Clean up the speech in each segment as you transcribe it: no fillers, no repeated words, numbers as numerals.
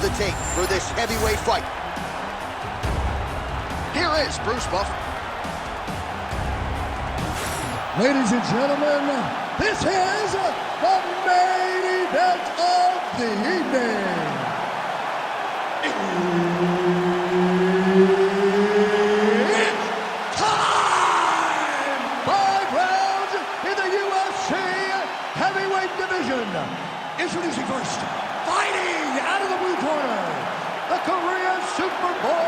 the tape for this heavyweight fight. Here is Bruce Buffer. Ladies and gentlemen, this is the main event of the evening. It's time! 5 rounds in the UFC heavyweight division. Introducing first, fighting out of the blue corner, the Korean Superboy,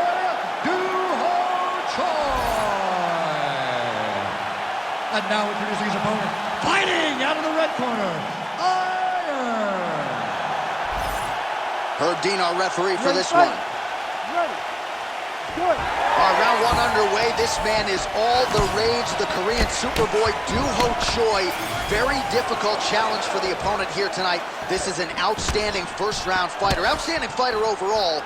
and now introducing his opponent, fighting out of the red corner, Iron. Herb Dean, our referee for this one. Ready. Good. All right, round 1 underway. This man is all the rage, the Korean Superboy, Doo-ho Choi. Very difficult challenge for the opponent here tonight. This is an outstanding first-round fighter, outstanding fighter overall,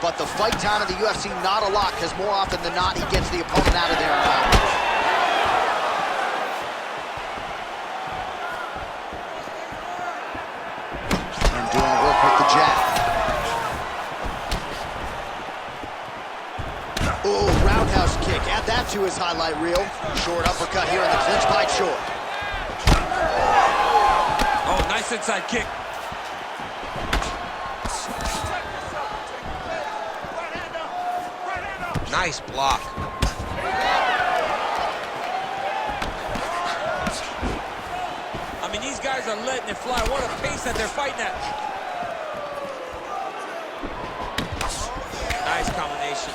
but the fight time of the UFC, not a lot, because more often than not, he gets the opponent out of there in round 1. Oh, roundhouse kick. Add that to his highlight reel. Short uppercut here in the clinch by Choi. Oh, nice inside kick. Nice block. I mean, these guys are letting it fly. What a pace that they're fighting at. Nice combination.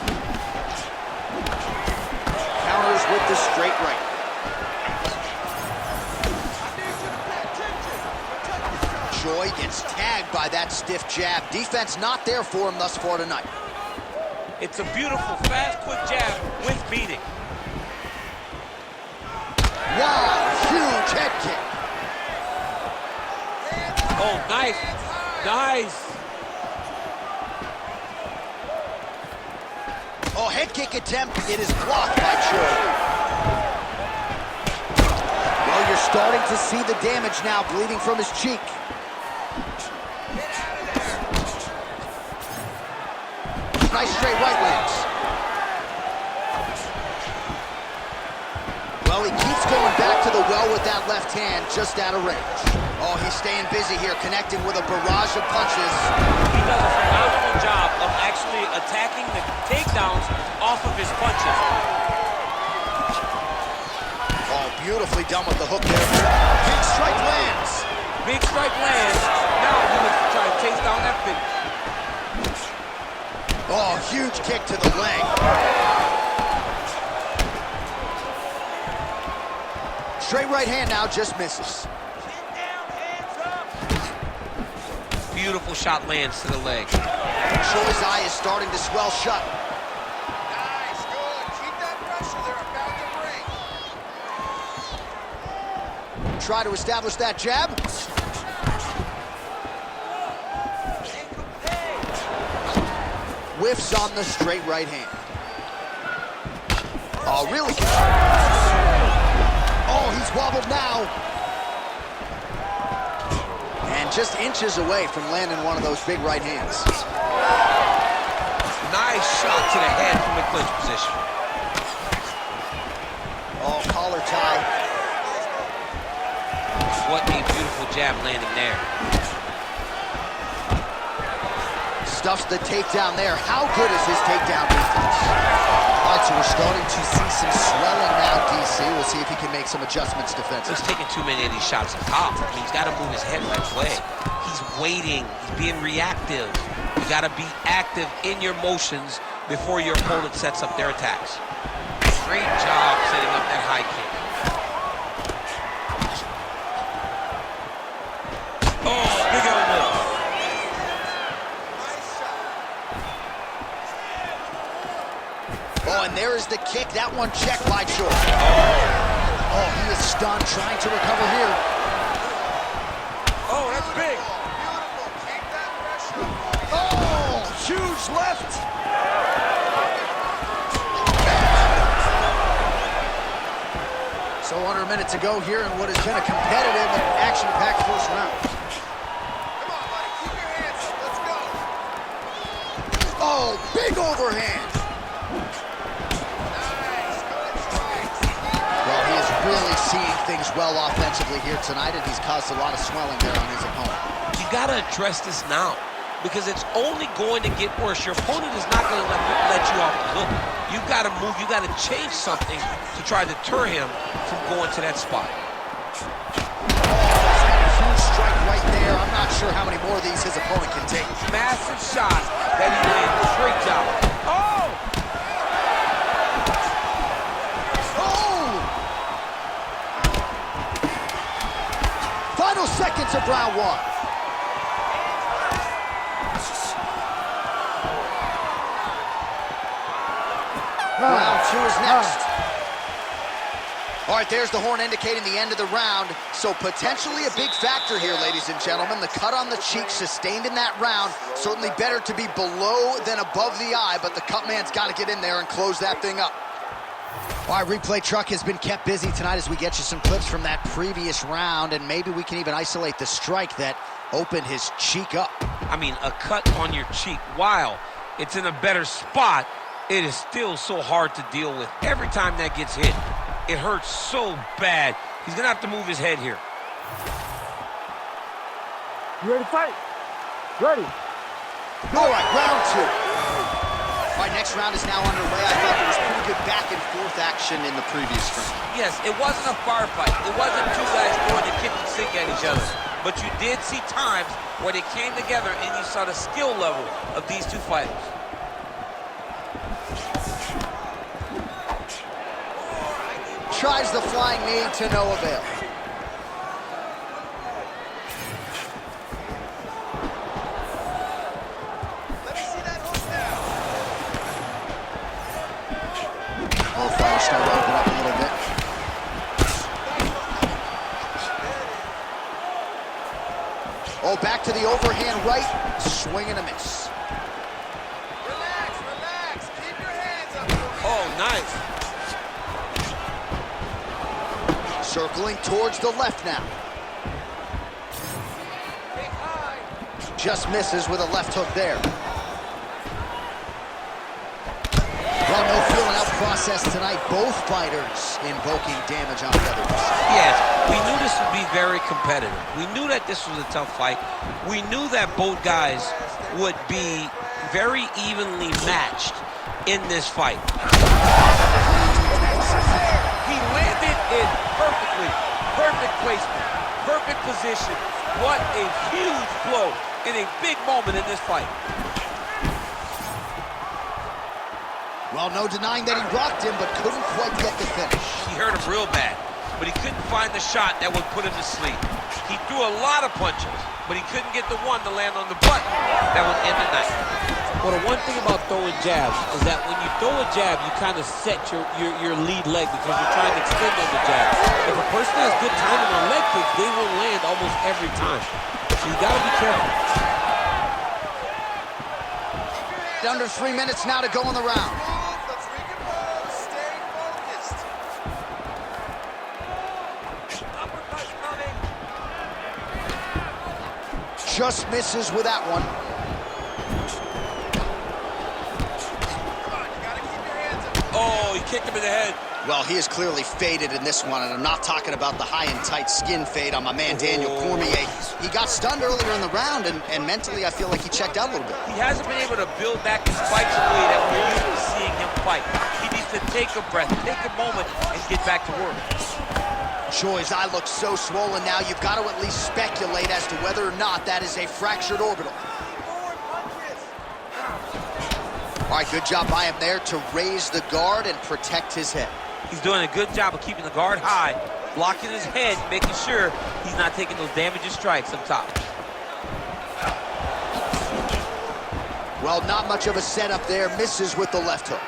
Counters with the straight right. Choi gets tagged by that stiff jab. Defense not there for him thus far tonight. It's a beautiful, fast, quick jab with beating. Wow, huge head kick. Oh, nice. Nice. Oh, head kick attempt. It is blocked by Choi. Well, you're starting to see the damage now, bleeding from his cheek. Nice straight right lands. Well, he keeps going back to the well with that left hand, just out of range. Oh, he's staying busy here, connecting with a barrage of punches. He does a phenomenal job of actually attacking the takedowns off of his punches. Oh, beautifully done with the hook there. Big strike lands. Big strike lands. Now he looks to try to chase down that finish. Oh, huge kick to the leg. Straight right hand now, just misses. Beautiful shot lands to the leg. Choi's eye is starting to swell shut. Nice, good. Keep that pressure there about the ring. Try to establish that jab. Whiffs on the straight right hand. Oh, really? Oh, he's wobbled now. And just inches away from landing one of those big right hands. Nice shot to the head from the clinch position. Oh, collar tie. What a beautiful jab landing there. Stuffs the takedown there. How good is his takedown defense? All right, so we're starting to see some swelling now, DC. We'll see if he can make some adjustments defensively. He's taking too many of these shots up top. I mean, he's got to move his head right way. He's waiting. He's being reactive. You got to be active in your motions before your opponent sets up their attacks. Great job setting up that high kick. Oh, big elbow. Oh, and there is the kick. That one checked by Choi. Oh, he is stunned, trying to recover here. Oh, that's big. Oh, huge left. So under a minute to go here in what has been a competitive and action-packed first round. Come on, buddy. Keep your hands up. Let's go. overhand. Well, he is really seeing things well offensively here tonight, and he's caused a lot of swelling there on his opponent. You gotta address this now, because it's only going to get worse. Your opponent is not gonna let you off the hook. You've gotta move, you gotta change something to try to deter him from going to that spot. Strike right there. I'm not sure how many more of these his opponent can take. Massive shot that he landed. Great job. Oh! Oh! Final seconds of round one. Round two is next. All right, there's the horn indicating the end of the round. So potentially a big factor here, ladies and gentlemen. The cut on the cheek sustained in that round. Certainly better to be below than above the eye, but the cut man's got to get in there and close that thing up. All right, replay truck has been kept busy tonight as we get you some clips from that previous round, and maybe we can even isolate the strike that opened his cheek up. I mean, a cut on your cheek, while it's in a better spot, it is still so hard to deal with. Every time that gets hit, it hurts so bad. He's gonna have to move his head here. You ready to fight? Ready. All right, round two. All right, next round is now underway. I thought there was pretty good back and forth action in the previous round. Yes, it wasn't a firefight. It wasn't two guys throwing the kitchen sink at each other. But you did see times where they came together and you saw the skill level of these two fighters. Tries the flying knee to no avail. Let me see that hook now. Oh, fire started to open up a little bit. Oh, back to the overhand right. Swing and a miss. Relax, relax. Keep your hands up. Oh, nice. Circling towards the left now. Hey, high. Just misses with a left hook there. Well, no feeling out process tonight. Both fighters invoking damage on the others. Yes, we knew this would be very competitive. We knew that this was a tough fight. We knew that both guys would be very evenly matched in this fight. He landed it perfectly. Perfect placement. Perfect position. What a huge blow in a big moment in this fight. Well, no denying that he rocked him, but couldn't quite get the finish. He hurt him real bad, but he couldn't find the shot that would put him to sleep. He threw a lot of punches, but he couldn't get the one to land on the button that would end the night. Well, the one thing about throwing jabs is that when you throw a jab, you kind of set your lead leg because you're trying to extend on the jab. If a person has good timing on leg kicks, they will land almost every time. So you got to be careful. Under 3 minutes now to go in the round. The freaking ball. Stay focused. Uppercut coming. Just misses with that one. Come on, you gotta keep your hands up. Oh, he kicked him in the head. Well, he is clearly faded in this one, and I'm not talking about the high and tight skin fade on my man Daniel Cormier. He got stunned earlier in the round, and mentally I feel like he checked out a little bit. He hasn't been able to build back his fights the way that we're used to seeing him fight. He needs to take a breath, take a moment, and get back to work. Joy's eye looks so swollen now, you've got to at least speculate as to whether or not that is a fractured orbital. Forward punches. All right, good job by him there to raise the guard and protect his head. He's doing a good job of keeping the guard high, blocking his head, making sure he's not taking those damaging strikes up top. Well, not much of a setup there. Misses with the left hook.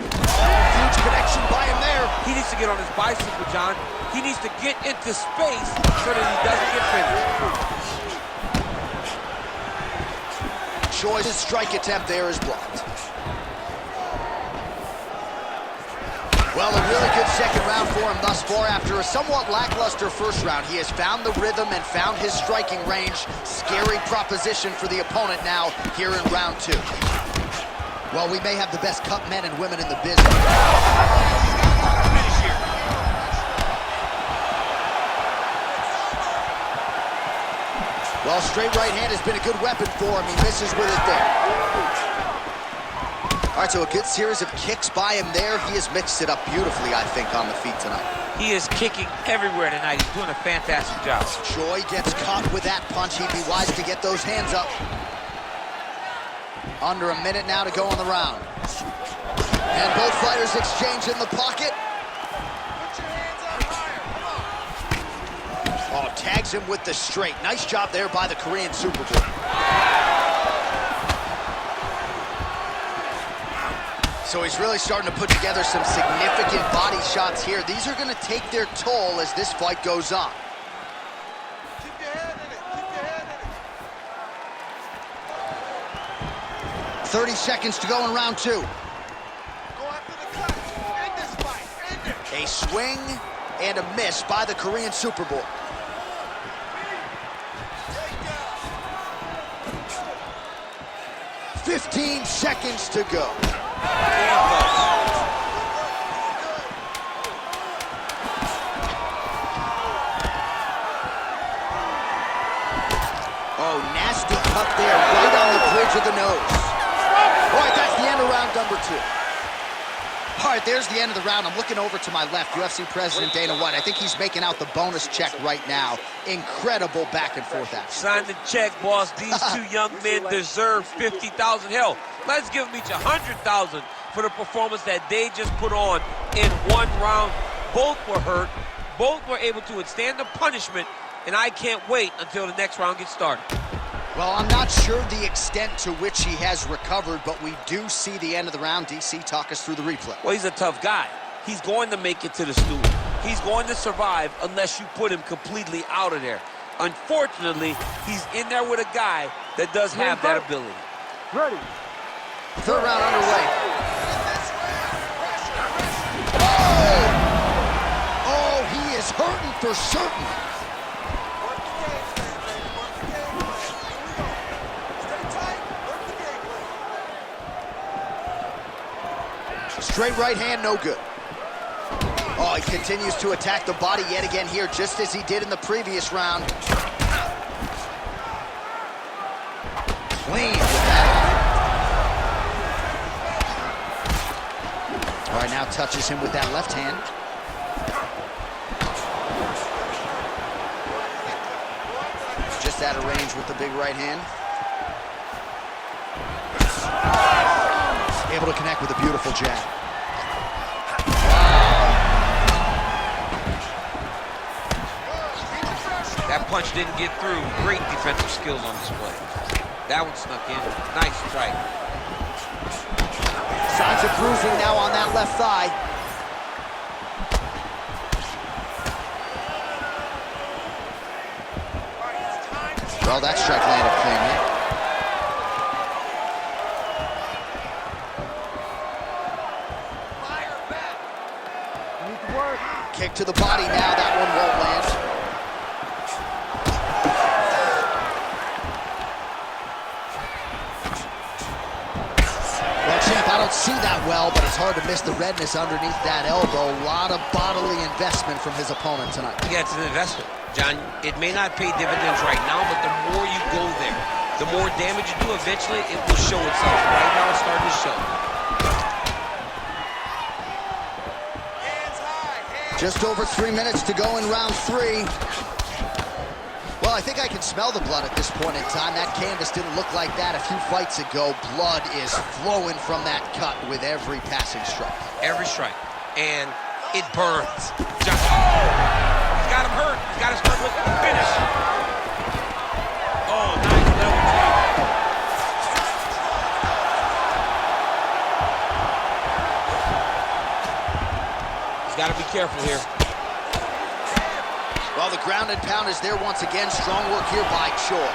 Huge connection by him there. He needs to get on his bicycle, John. He needs to get into space so that he doesn't get finished. Joy's strike attempt there is blocked. Well, a really good second round for him thus far. After a somewhat lackluster first round, he has found the rhythm and found his striking range. Scary proposition for the opponent now here in round two. Well, we may have the best cut men and women in the business. Finish here. Well, straight right hand has been a good weapon for him. He misses with it there. All right, so a good series of kicks by him there. He has mixed it up beautifully, I think, on the feet tonight. He is kicking everywhere tonight. He's doing a fantastic job. Joy gets caught with that punch. He'd be wise to get those hands up. Under a minute now to go on the round. And both fighters exchange in the pocket. Put your hands up higher. Come on. Oh, tags him with the straight. Nice job there by the Korean Superboy. So he's really starting to put together some significant body shots here. These are going to take their toll as this fight goes on. Keep your head in it. Keep your head in it. 30 seconds to go in round 2. Go after the cut. End this fight. End it. A swing and a miss by the Korean Superboy. Take down. 15 seconds to go. Oh, nasty cut there, right on the bridge of the nose. All right, that's the end of round number 2. All right, there's the end of the round. I'm looking over to my left, UFC President Dana White. I think he's making out the bonus check right now. Incredible back and forth action. Sign the check, boss. These two young men deserve 50,000. Hell, let's give them each 100,000 for the performance that they just put on in one round. Both were hurt. Both were able to withstand the punishment, and I can't wait until the next round gets started. Well, I'm not sure the extent to which he has recovered, but we do see the end of the round. DC, talk us through the replay. Well, he's a tough guy. He's going to make it to the stool. He's going to survive unless you put him completely out of there. Unfortunately, he's in there with a guy that does have that ability. Ready. Third round underway. Oh, he is hurting for certain. Work the game plan, baby. Work the game plan. Here we go. Stay tight. Work the game plan. Straight right hand, no good. Oh, he continues to attack the body yet again here, just as he did in the previous round. Clean with that. All right, now touches him with that left hand. Just out of range with the big right hand. Able to connect with a beautiful jab. That punch didn't get through. Great defensive skills on display. That one snuck in. Nice strike. Signs of bruising now on that left thigh. Well, that strike landed cleanly. Fire back. You need to work. Kick to the body now. That one won't land. Well, champ, I don't see that well, but it's hard to miss the redness underneath that elbow. A lot of bodily investment from his opponent tonight. Yeah, it's an investment. John, it may not pay dividends right now, but the more you go there, the more damage you do, eventually it will show itself. Right now it's starting to show. Hands high. Hands Just over 3 minutes to go in round 3. Well, I think I can smell the blood at this point in time. That canvas didn't look like that a few fights ago. Blood is flowing from that cut with every passing strike. Every strike. And it burns. John, he's got him hurt. He's got to start looking to finish. Oh, nice level jab. He's got to be careful here. Well, the ground and pound is there once again. Strong work here by Choi.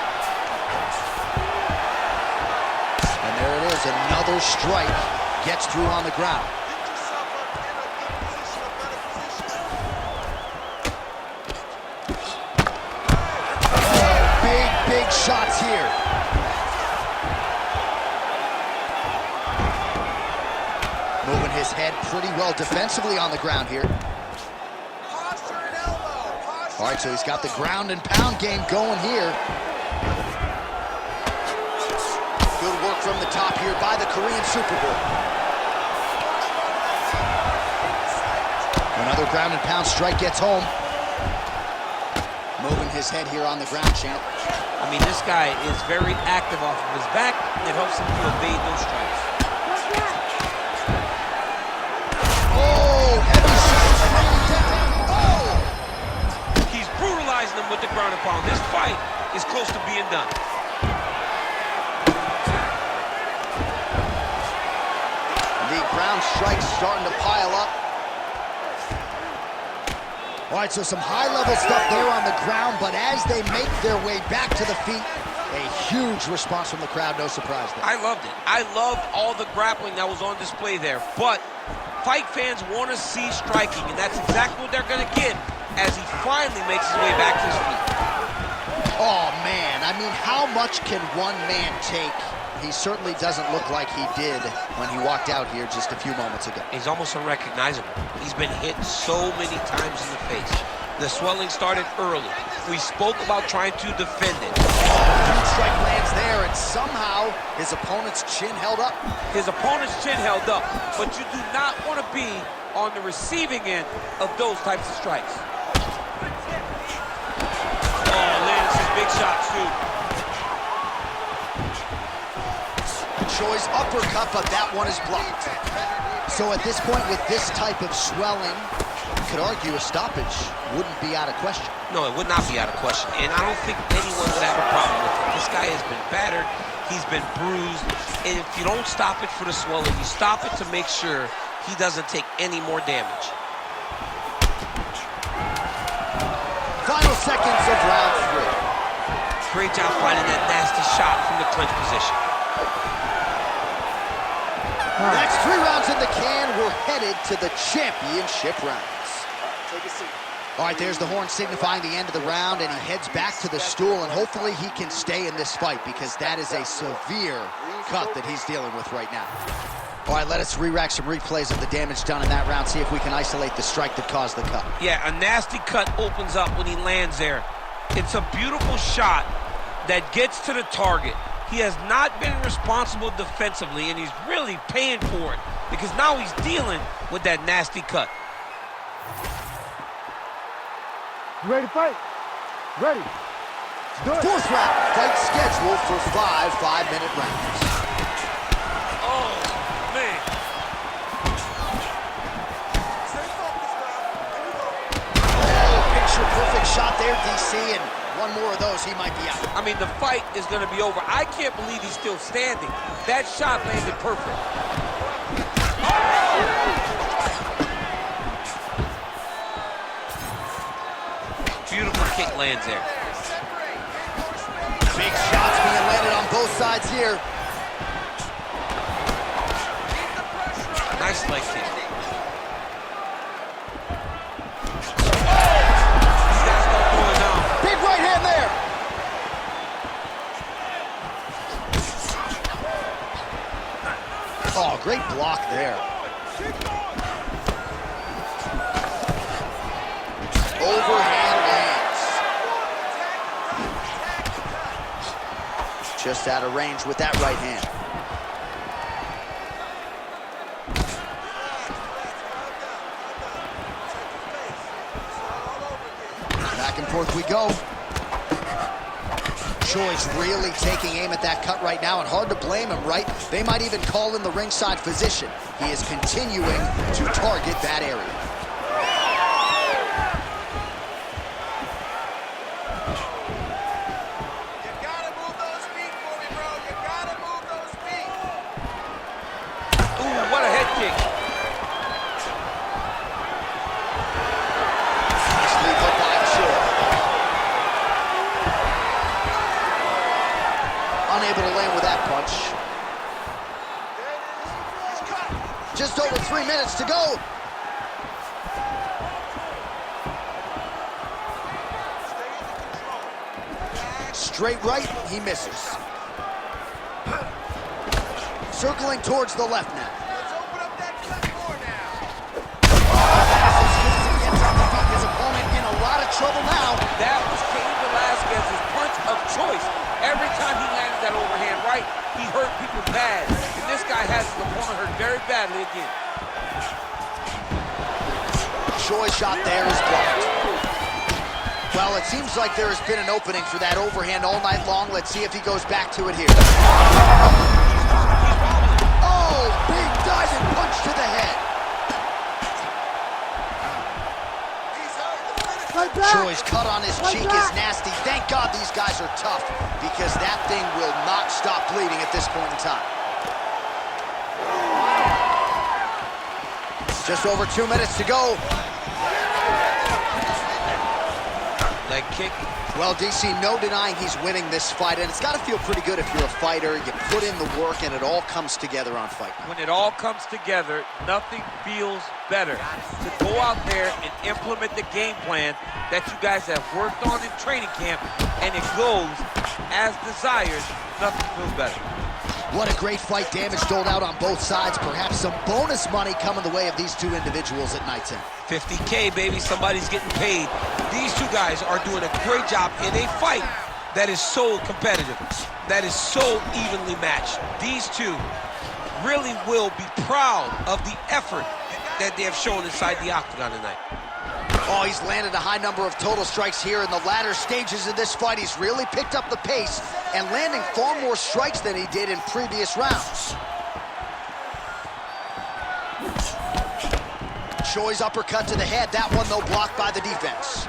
And there it is, another strike. Gets through on the ground. Get yourself up in a good position, a better position. Big shots here. head pretty well defensively on the ground here. Posture and elbow. Posture. All right, so he's got the ground and pound game going here. Good work from the top here by the Korean Superboy. Another ground and pound strike gets home. Moving his head here on the ground, champ. I mean, this guy is very active off of his back. It helps him to evade those strikes. Oh, heavy shots raining down. Oh! He's brutalizing him with the ground and pound. This fight is close to being done. The ground strikes starting to pile up. All right, so some high-level stuff there on the ground, but as they make their way back to the feet, a huge response from the crowd, no surprise there. I loved it. I loved all the grappling that was on display there, but fight fans want to see striking, and that's exactly what they're going to get as he finally makes his way back to his feet. Oh, man, I mean, how much can one man take? He certainly doesn't look like he did when he walked out here just a few moments ago. He's almost unrecognizable. He's been hit so many times in the face. The swelling started early. We spoke about trying to defend it. Huge strike lands there, and somehow his opponent's chin held up. His opponent's chin held up, but you do not want to be on the receiving end of those types of strikes. Oh, lands his big shots, too. Choi's uppercut, but that one is blocked. So at this point, with this type of swelling, you could argue a stoppage wouldn't be out of question. No, it would not be out of question, and I don't think anyone would have a problem with it. This guy has been battered, he's been bruised, and if you don't stop it for the swelling, you stop it to make sure he doesn't take any more damage. Final seconds of round 3. Great job finding that nasty shot from the clinch position. That's 3 rounds in the can. We're headed to the championship rounds. Take a seat. All right, there's the horn signifying the end of the round, and he heads back to the stool, and hopefully he can stay in this fight because that is a severe cut that he's dealing with right now. All right, let us re-rack some replays of the damage done in that round, see if we can isolate the strike that caused the cut. Yeah, a nasty cut opens up when he lands there. It's a beautiful shot that gets to the target. He has not been responsible defensively, and he's really paying for it because now he's dealing with that nasty cut. You ready to fight? Ready. Let's do it. 4th round, fight scheduled for 5 5-minute rounds. Oh, man. Stay focused now. Here we go. Oh, picture-perfect shot there, DC, and one more of those, he might be out. I mean, the fight is going to be over. I can't believe he's still standing. That shot landed perfect. Beautiful kick lands there. Big shots being landed on both sides here. Nice leg kick. Big right hand there. Oh, great block there. Overhand lands. Just out of range with that right hand. Back and forth we go. Choi's really taking aim at that cut right now, and hard to blame him, right? They might even call in the ringside physician. He is continuing to target that area. You gotta move those feet for me, bro. You gotta move those feet. Ooh, what a head kick. Nicely put by Choi. Unable to land with that punch. Just over 3 minutes to go. Straight right, he misses. Circling towards the left now. Let's open up that cut more now. trouble now. That was Cain Velasquez's punch of choice. Every time he landed that overhand right, he hurt people bad. And this guy has his opponent hurt very badly again. Choi's shot there is blocked. Well, it seems like there has been an opening for that overhand all night long. Let's see if he goes back to it here. Oh, big diving punch to the head. Choi's cut on his cheek is nasty. Thank God these guys are tough, because that thing will not stop bleeding at this point in time. Just over 2 minutes to go. Leg kick. Well, DC, no denying he's winning this fight, and it's got to feel pretty good if you're a fighter. You put in the work, and it all comes together on fight night. When it all comes together, nothing feels better to go out there and implement the game plan that you guys have worked on in training camp, and it goes as desired. Nothing feels better. What a great fight. Damage doled out on both sides. Perhaps some bonus money coming the way of these two individuals at night's end. 50K, baby. Somebody's getting paid. These two guys are doing a great job in a fight that is so competitive, that is so evenly matched. These two really will be proud of the effort that they have shown inside the octagon tonight. Oh, he's landed a high number of total strikes here in the latter stages of this fight. He's really picked up the pace and landing far more strikes than he did in previous rounds. Choi's uppercut to the head. That one, though, blocked by the defense.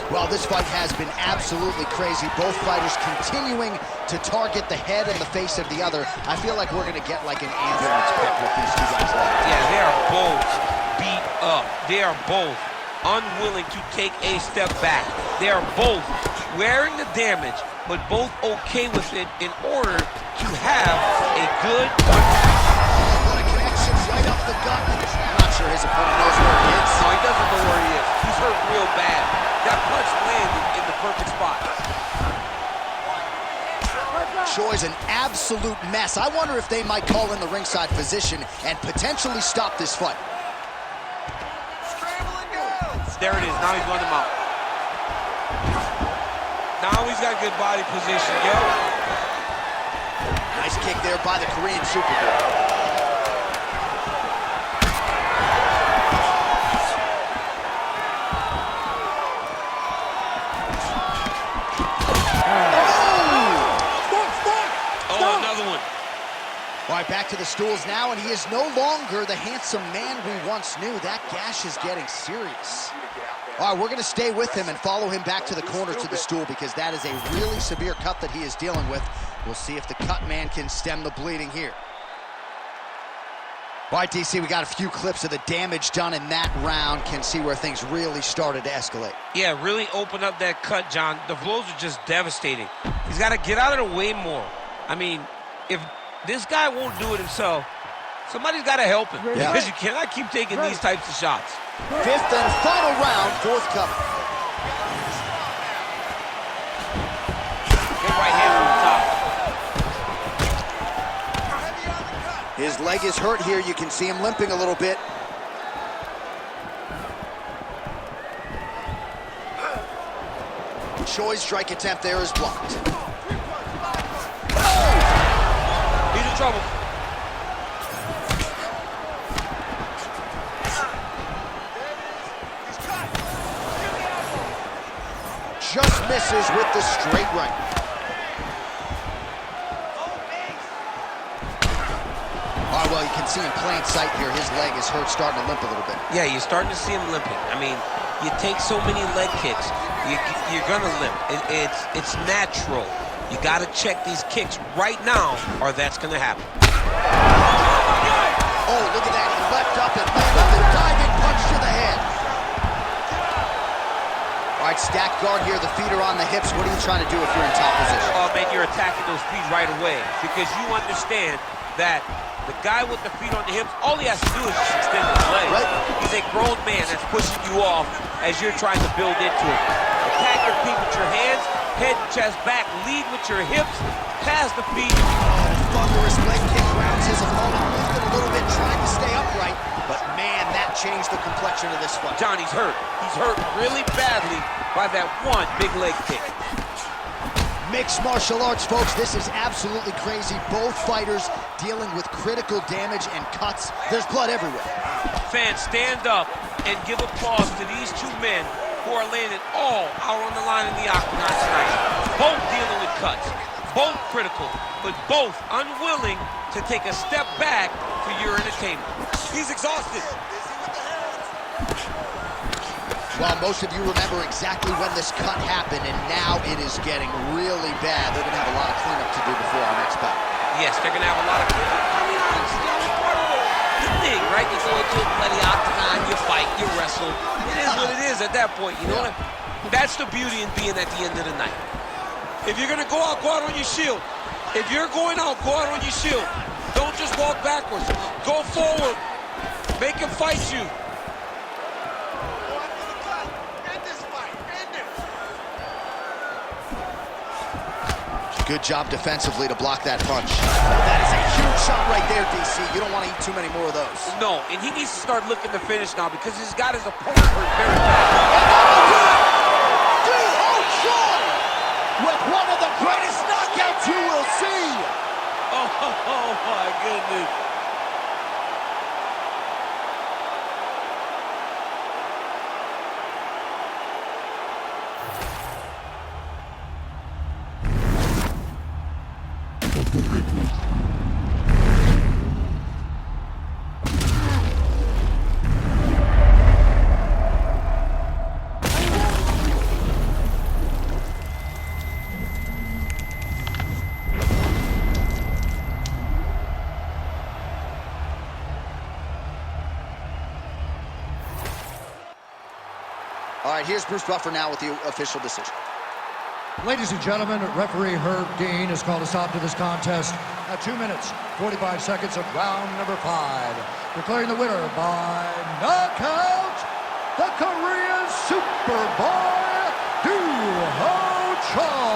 Well, this fight has been absolutely crazy. Both fighters continuing to target the head and the face of the other. I feel like we're going to get like an ambulance pit with these two guys. Yeah, they are both beat up. They are both unwilling to take a step back. They are both wearing the damage, but both okay with it in order to have a good... What a connection right up the gut. I'm not sure his opponent knows where he is. No, he doesn't know where he is. He's hurt real bad. That punch landed in the perfect spot. Choi's an absolute mess. I wonder if they might call in the ringside physician and potentially stop this fight. There it is. Now he's running him out. Now he's got good body position, yo. Nice kick there by the Korean Superboy. All right, back to the stools now, and he is no longer the handsome man we once knew. That gash is getting serious. All right, we're going to stay with him and follow him back to the corner to the stool, because that is a really severe cut that he is dealing with. We'll see if the cut man can stem the bleeding here. All right, DC, we got a few clips of the damage done in that round. Can see where things really started to escalate. Yeah, really open up that cut, John. The blows are just devastating. He's got to get out of the way more. I mean, if this guy won't do it himself, somebody's got to help him. Yeah. Because you cannot keep taking these types of shots. Fifth and final round, fourth cover. Good right hand on the top. His leg is hurt here. You can see him limping a little bit. Choi's strike attempt there is blocked. He's in trouble. Just misses with the straight right. All right, well, you can see in plain sight here, his leg is hurt, starting to limp a little bit. Yeah, you're starting to see him limping. I mean, you take so many leg kicks, you're gonna limp. It's natural. You gotta check these kicks right now, or that's gonna happen. Oh, look at that. He leapt up and landed the diving punch to the head. All right, stack guard here. The feet are on the hips. What are you trying to do if you're in top position? Oh, man, you're attacking those feet right away, because you understand that the guy with the feet on the hips, all he has to do is just extend his legs. Right. He's a grown man that's pushing you off as you're trying to build into it. Attack your feet with your hands, head, chest, back, lead with your hips, Has the feet. Thunderous leg kick grounds his opponent. Lifted a little bit, trying to stay upright. But man, that changed the complexion of this fight. Johnny's hurt. He's hurt really badly by that one big leg kick. Mixed martial arts, folks. This is absolutely crazy. Both fighters dealing with critical damage and cuts. There's blood everywhere. Fans, stand up and give applause to these two men who are laying it all out on the line in the octagon tonight. Both dealing with cuts, both critical, but both unwilling to take a step back for your entertainment. He's exhausted. Well, most of you remember exactly when this cut happened, and now it is getting really bad. They're going to have a lot of cleanup to do before our next bout. Yes, they're going to have a lot of cleanup. I mean, honestly, part of the thing, right? You go into a bloody octagon, you fight, you wrestle. It is what it is at that point, you know what I mean? That's the beauty in being at the end of the night. If you're going to go out on your shield. If you're going out, go out on your shield. Don't just walk backwards. Go forward. Make him fight you. Good job defensively to block that punch. That is a huge shot right there, DC. You don't want to eat too many more of those. No, and he needs to start looking to finish now because he's got his opponent hurt very bad. With one of the greatest knockouts you will see. Oh my goodness. All right, here's Bruce Buffer now with the official decision. Ladies and gentlemen, referee Herb Dean has called a stop to this contest at 2 minutes, 45 seconds of round number 5. Declaring the winner by knockout, the Korean Superboy, Doo-Ho Choi.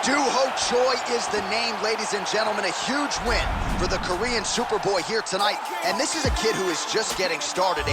Doo-Ho Choi is the name, ladies and gentlemen. A huge win for the Korean Superboy here tonight. And this is a kid who is just getting started.